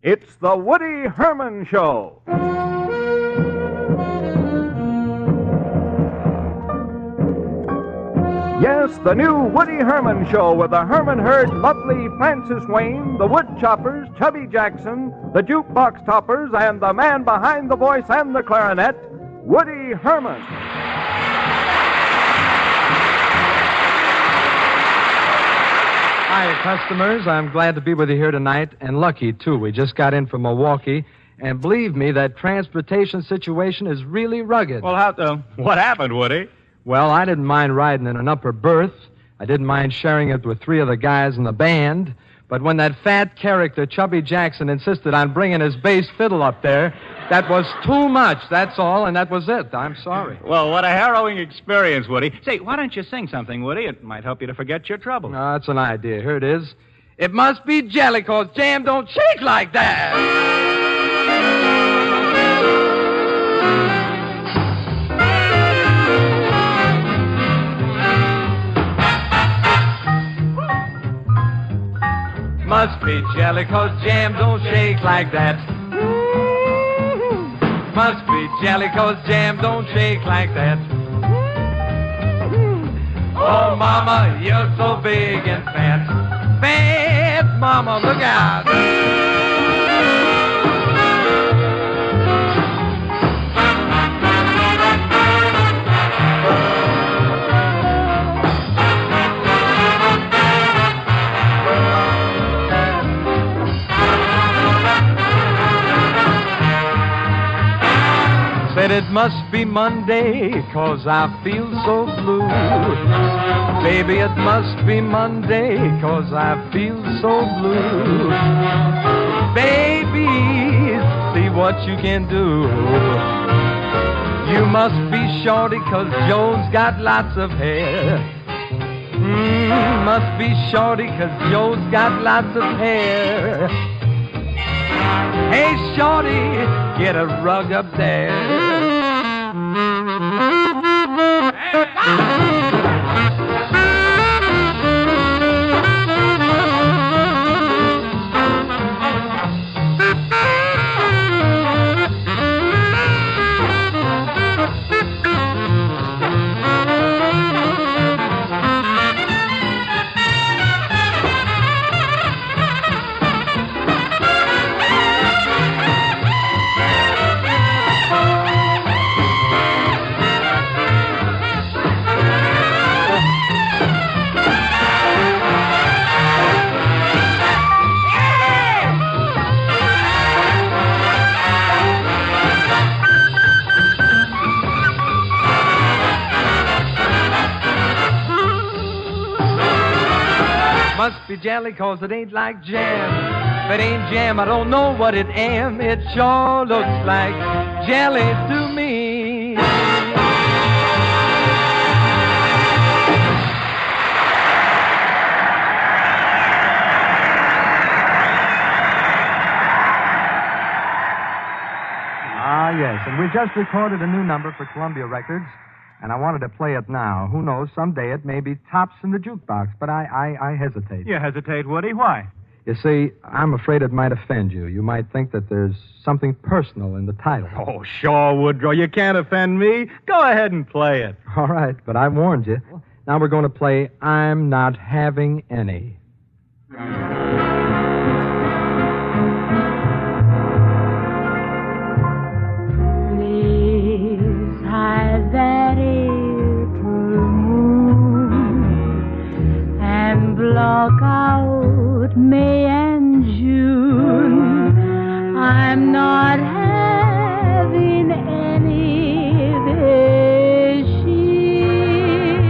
It's the Woody Herman Show. Yes, the new Woody Herman Show with the Herman Herd, lovely Francis Wayne, the Wood Choppers, Chubby Jackson, the Jukebox Toppers, and the man behind the voice and the clarinet, Woody Herman. Hi, customers. I'm glad to be with you here tonight, and lucky, too. We just got in from Milwaukee, and believe me, that transportation situation is really rugged. Well, what happened, Woody? Well, I didn't mind riding in an upper berth. I didn't mind sharing it with three of the guys in the band. But when that fat character, Chubby Jackson, insisted on bringing his bass fiddle up there, that was too much, that's all, and that was it. I'm sorry. Well, what a harrowing experience, Woody. Say, why don't you sing something, Woody? It might help you to forget your troubles. That's an idea. Here it is. It must be jelly, 'cause jam don't shake like that. Must be jelly, 'cause jam don't shake like that. Must be jelly, 'cause jam don't shake like that. Oh, Mama, you're so big and fat. Fat, Mama, look out. Said it must be Monday, 'cause I feel so blue. Baby, it must be Monday, 'cause I feel so blue. Baby, see what you can do. You must be shorty, 'cause Joe's got lots of hair. Must be shorty, 'cause Joe's got lots of hair. Hey, shorty, get a rug up there. Must be jelly, 'cause it ain't like jam. If it ain't jam, I don't know what it am. It sure looks like jelly to me. Yes, and we just recorded a new number for Columbia Records, and I wanted to play it now. Who knows, someday it may be tops in the jukebox, but I hesitate. You hesitate, Woody? Why? You see, I'm afraid it might offend you. You might think that there's something personal in the title. Oh, sure, Woodrow. You can't offend me. Go ahead and play it. All right, but I warned you. Now we're going to play I'm Not Having Any. That April moon and block out May and June. I'm not having any this year.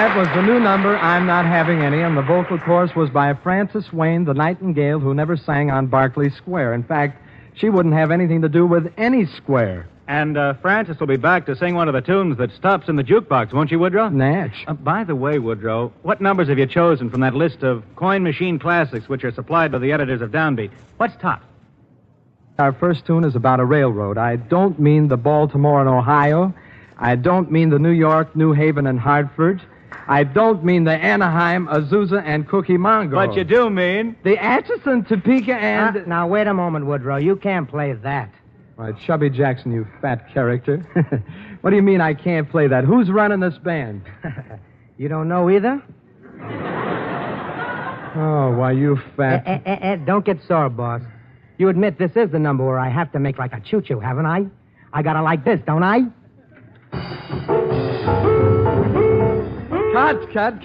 That was the new number, I'm Not Having Any, and the vocal chorus was by Frances Wayne, the nightingale who never sang on Berkeley Square. In fact, she wouldn't have anything to do with any square. And Frances will be back to sing one of the tunes that stops in the jukebox, won't you, Woodrow? Natch. By the way, Woodrow, what numbers have you chosen from that list of coin machine classics which are supplied by the editors of Downbeat? What's top? Our first tune is about a railroad. I don't mean the Baltimore and Ohio. I don't mean the New York, New Haven, and Hartford. I don't mean the Anaheim, Azusa, and Cookie Mongo. But you do mean... The Atchison, Topeka, and... Now, wait a moment, Woodrow. You can't play that. All right, Chubby Jackson, you fat character. What do you mean I can't play that? Who's running this band? You don't know either? Oh, why, you fat... Don't get sore, boss. You admit this is the number where I have to make like a choo-choo, haven't I? I gotta like this, don't I? Cut.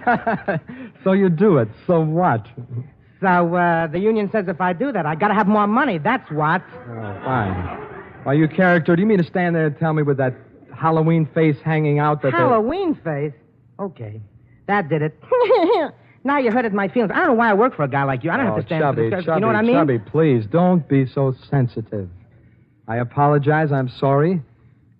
So you do it. So what? So, the union says if I do that, I gotta have more money. That's what. Oh, fine. Why, you character, do you mean to stand there and tell me with that Halloween face hanging out that Halloween face? Okay. That did it. Now you hurted my feelings. I don't know why I work for a guy like you. I don't have to stand Chubby, for this. Chubby, you know what I mean? Chubby, please, don't be so sensitive. I apologize. I'm sorry.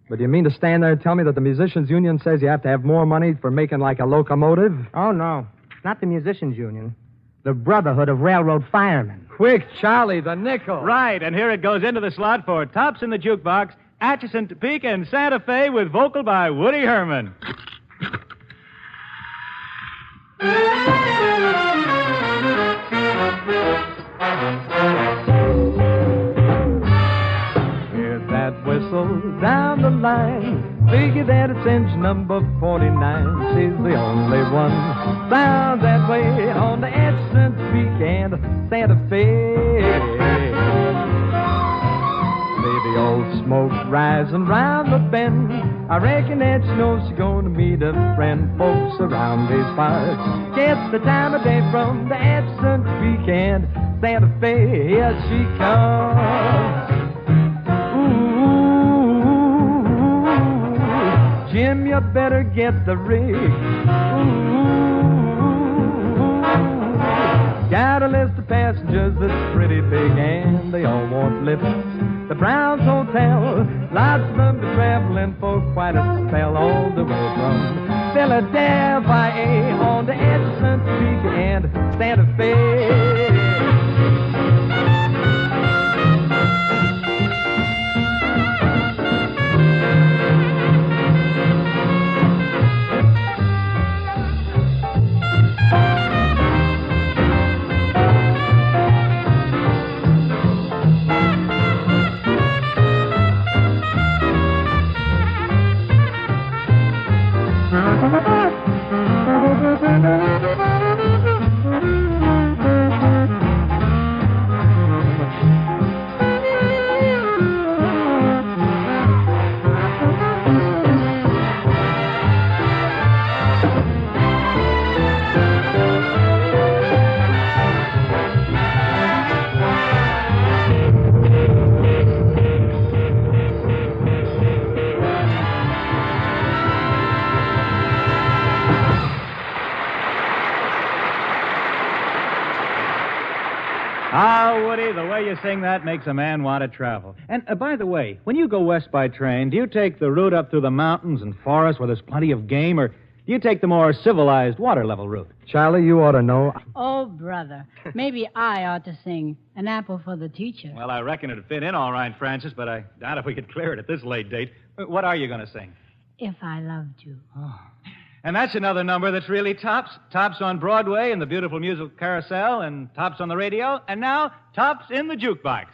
But you mean to stand there and tell me that the musicians' union says you have to have more money for making like a locomotive? Oh, no. Not the musicians' union. The Brotherhood of Railroad Firemen. Quick, Charlie, the nickel. Right, and here it goes into the slot for Tops in the Jukebox, Atchison, Topeka, and Santa Fe with vocal by Woody Herman. Hear that whistle down the line. Figure that it's engine number 49. She's the only one found that way on the Atchison, Topeka, and Santa Fe. See the old smoke rising round the bend. I reckon that she knows she's going to meet a friend. Folks around these parts get the time of day from the Atchison, Topeka, and Santa Fe. Here she comes. Ooh, Jim, you better get the rig. Ooh, got a list of passengers that's pretty big, and they all want lifts. The Browns Hotel, lots of them been traveling for quite a spell, all the way from Philadelphia on to Atchison, Topeka, and Santa Fe. Ah, Woody, the way you sing that makes a man want to travel. And by the way, when you go west by train, do you take the route up through the mountains and forests where there's plenty of game, or do you take the more civilized water level route? Charlie, you ought to know. Oh, brother. Maybe I ought to sing An Apple for the Teacher. Well, I reckon it'd fit in all right, Francis, but I doubt if we could clear it at this late date. What are you going to sing? If I Loved You. Oh. And that's another number that's really tops. Tops on Broadway in the beautiful musical Carousel, and tops on the radio, and now tops in the jukebox.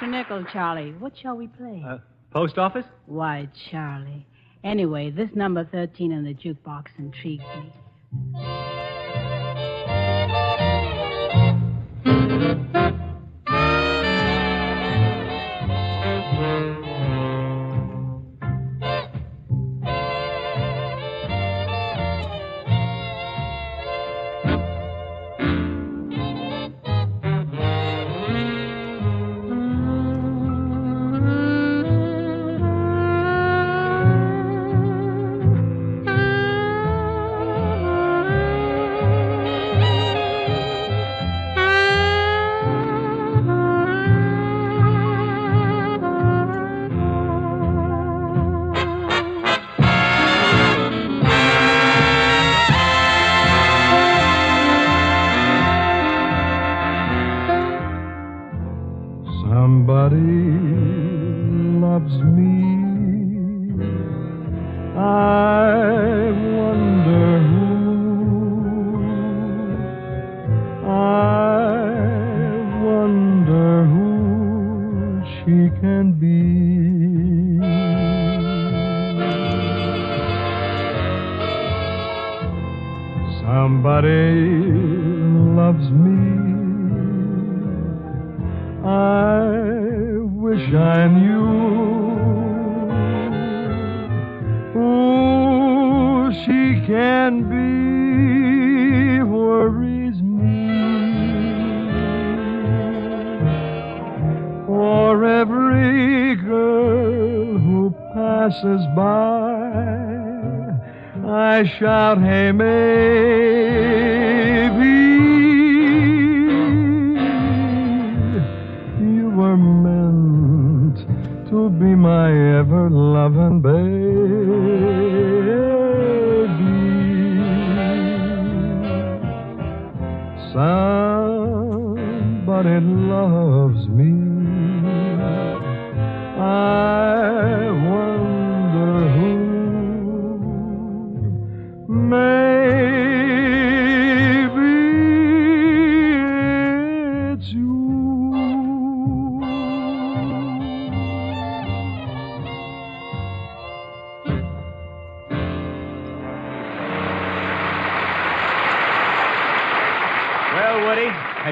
Nickel, Charlie. What shall we play? Post office? Why, Charlie. Anyway, this number 13 in the jukebox intrigues me. Somebody loves me. I wonder who. I wonder who she can be. Somebody loves me. I wish I knew who she can be. Worries me. For every girl who passes by, I shout, hey, maybe. Were meant to be my ever-loving baby. Somebody loves me. I wonder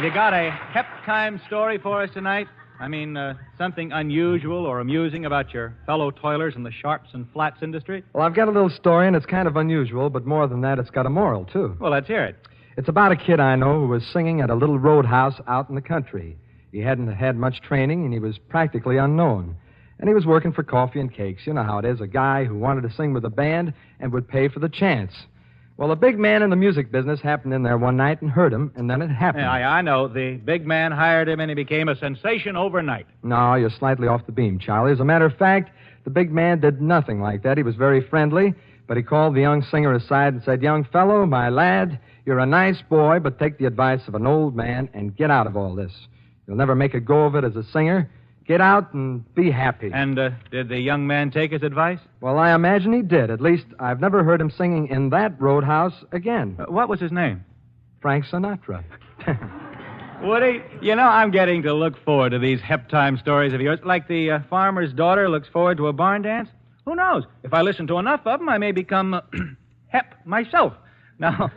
Have you got a hep time story for us tonight? I mean, something unusual or amusing about your fellow toilers in the sharps and flats industry? Well, I've got a little story, and it's kind of unusual, but more than that, it's got a moral, too. Well, let's hear it. It's about a kid I know who was singing at a little roadhouse out in the country. He hadn't had much training, and he was practically unknown. And he was working for coffee and cakes. You know how it is, a guy who wanted to sing with a band and would pay for the chance. Well, a big man in the music business happened in there one night and heard him, and then it happened. Yeah, I know. The big man hired him, and he became a sensation overnight. No, you're slightly off the beam, Charlie. As a matter of fact, the big man did nothing like that. He was very friendly, but he called the young singer aside and said, "Young fellow, my lad, you're a nice boy, but take the advice of an old man and get out of all this. You'll never make a go of it as a singer. Get out and be happy." And did the young man take his advice? Well, I imagine he did. At least I've never heard him singing in that roadhouse again. What was his name? Frank Sinatra. Woody, you know, I'm getting to look forward to these hep time stories of yours, like the farmer's daughter looks forward to a barn dance. Who knows? If I listen to enough of them, I may become hep myself. Now,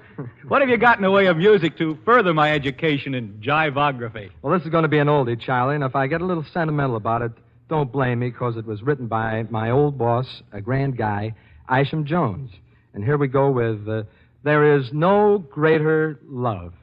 what have you got in the way of music to further my education in jivography? Well, this is going to be an oldie, Charlie, and if I get a little sentimental about it, don't blame me, because it was written by my old boss, a grand guy, Isham Jones. And here we go with There Is No Greater Love.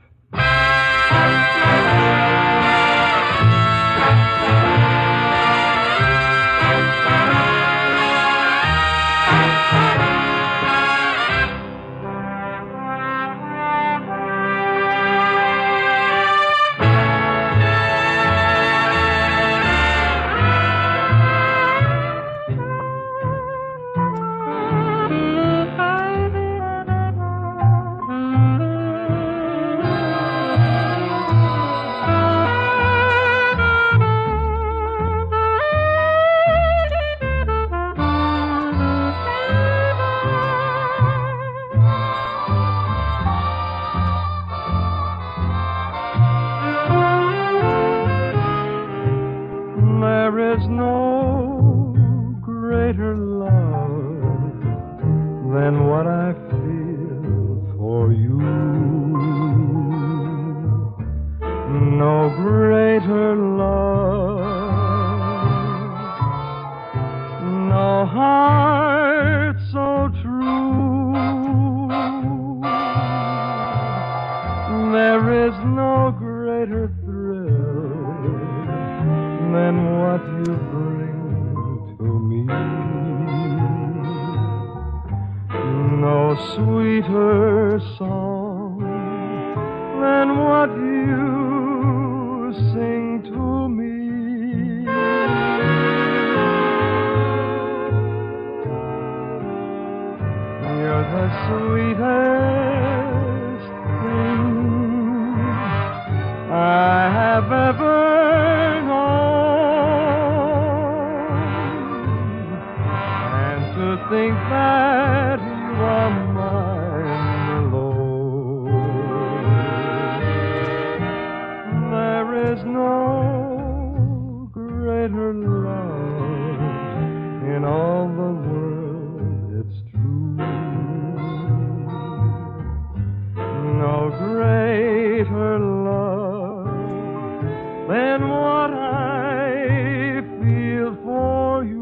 There is no greater love than what I feel for you. No greater love, no heart so true. There is no greater thrill than what you bring to me. No sweeter song than what you sing to me. You're the sweetest thing I have ever think that you are mine alone. There is no greater love in all the world, it's true. No greater love than what I feel for you.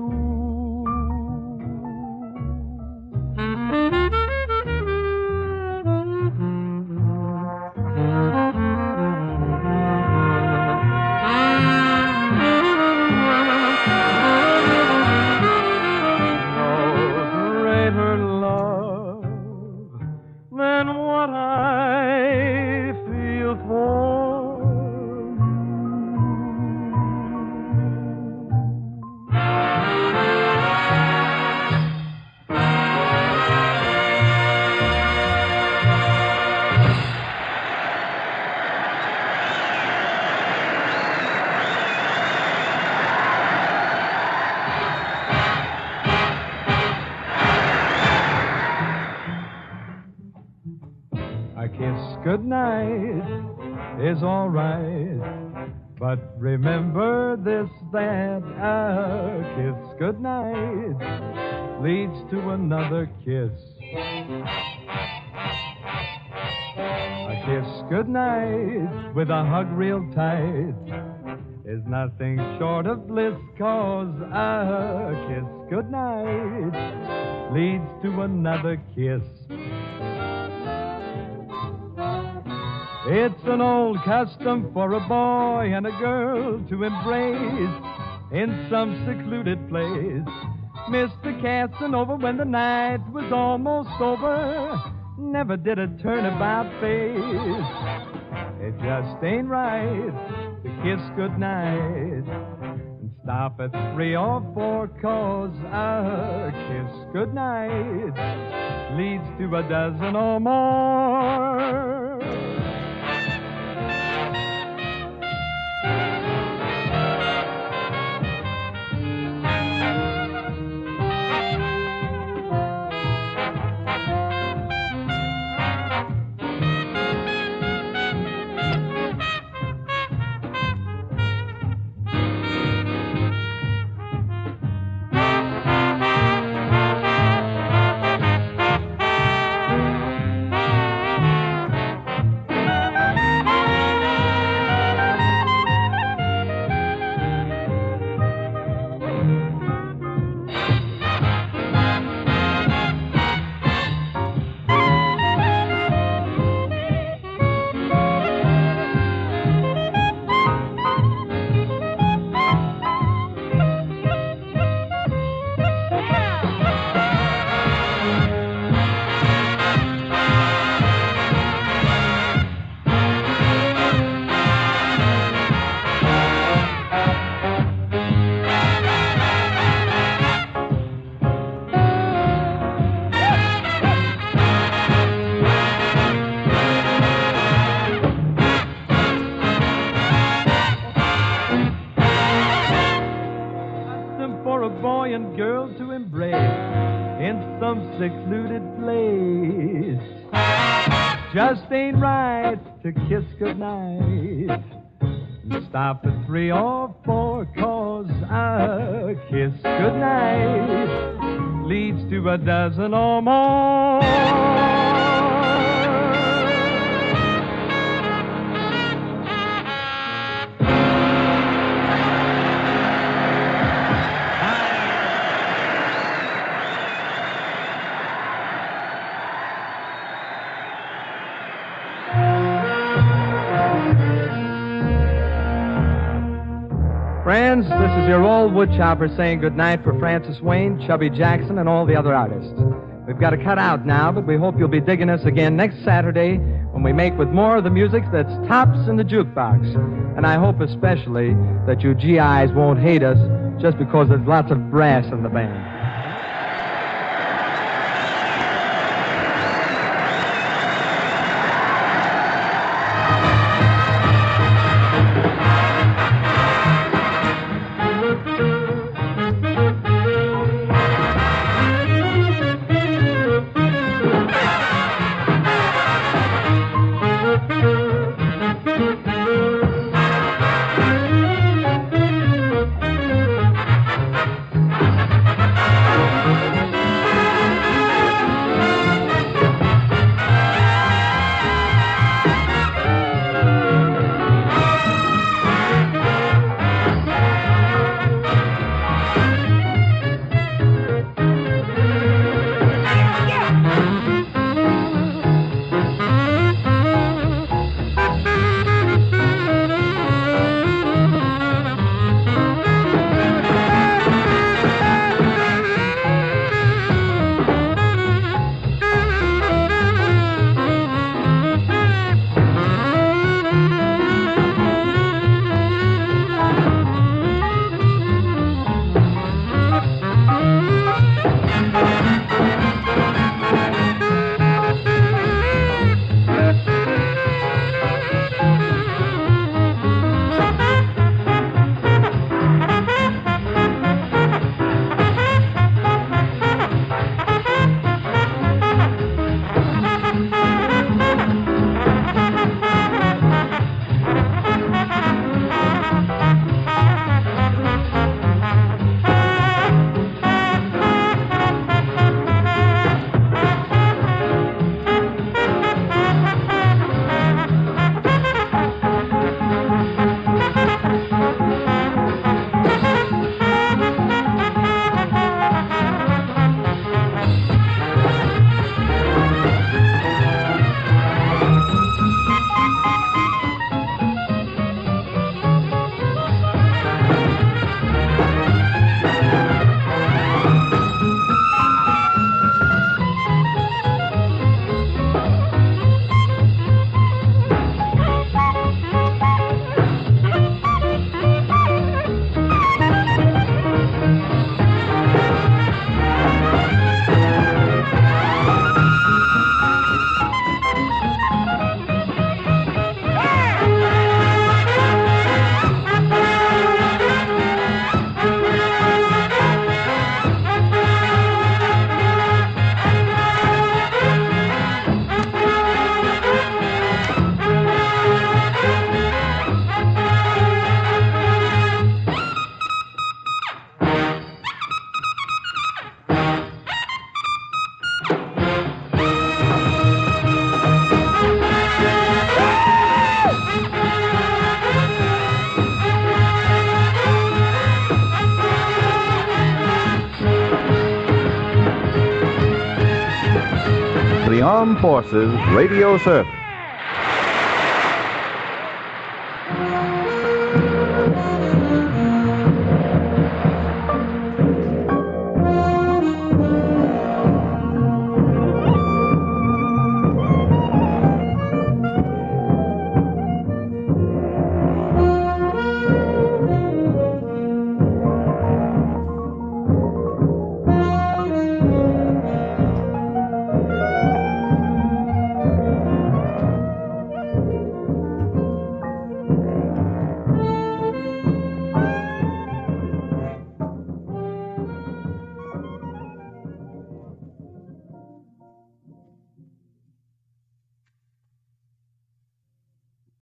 Good night is all right, but remember this, that a kiss good night leads to another kiss. A kiss goodnight with a hug real tight is nothing short of bliss, 'cause a kiss goodnight leads to another kiss. It's an old custom for a boy and a girl to embrace in some secluded place. Mr. Casanova, when the night was almost over, never did a turnabout face. It just ain't right to kiss goodnight and stop at 3 or 4, 'cause a kiss goodnight leads to a dozen or more. Secluded place. Just ain't right to kiss goodnight and stop at 3 or 4, 'cause a kiss goodnight leads to a dozen or more. Friends, this is your old woodchopper saying goodnight for Francis Wayne, Chubby Jackson, and all the other artists. We've got to cut out now, but we hope you'll be digging us again next Saturday when we make with more of the music that's tops in the jukebox. And I hope especially that you GIs won't hate us just because there's lots of brass in the band. the Armed Forces Radio Service.